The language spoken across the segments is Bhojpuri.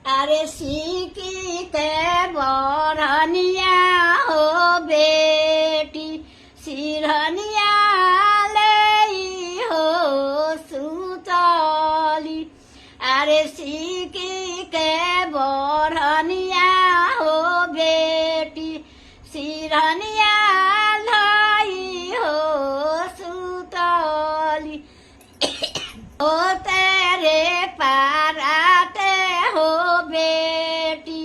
अरे सीखी के बरनिया हो बेटी सिरहनिया ले हो सुतली। अरे सीखी के बरनिया हो बेटी सिरहनिया लाई हो सुतली। ओ तेरे पाराते हो बेटी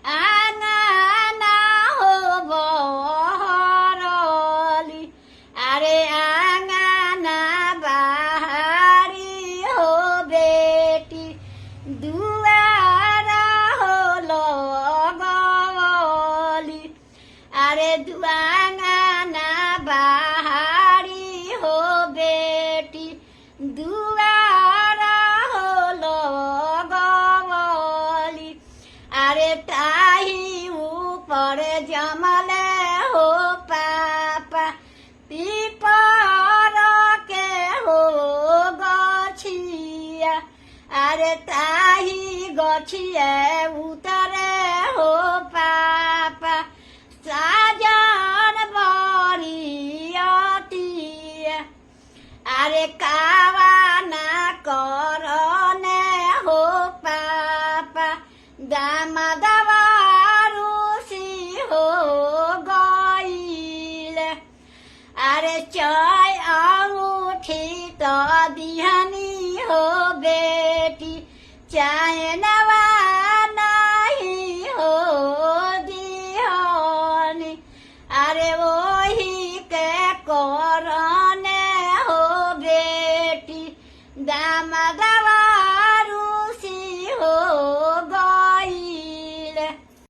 आंगना हो बहरली। अरे आंगना बाहरी हो बेटी दुआरा हो लगवली। अरे आंगना बाहरी हो बेटी दुआरा हो लगवली। अरे ताही ऊपर जमले हो पापा पीपर के हो गछिया। अरे ताही गछिया उतरे हो पापा साजन बरियतिया। अरे कावाना करने हो पापा दामदवा रुसी हो गईल। अरे चाय अंगूठी तो दिहनी हो बेटी चाय नवा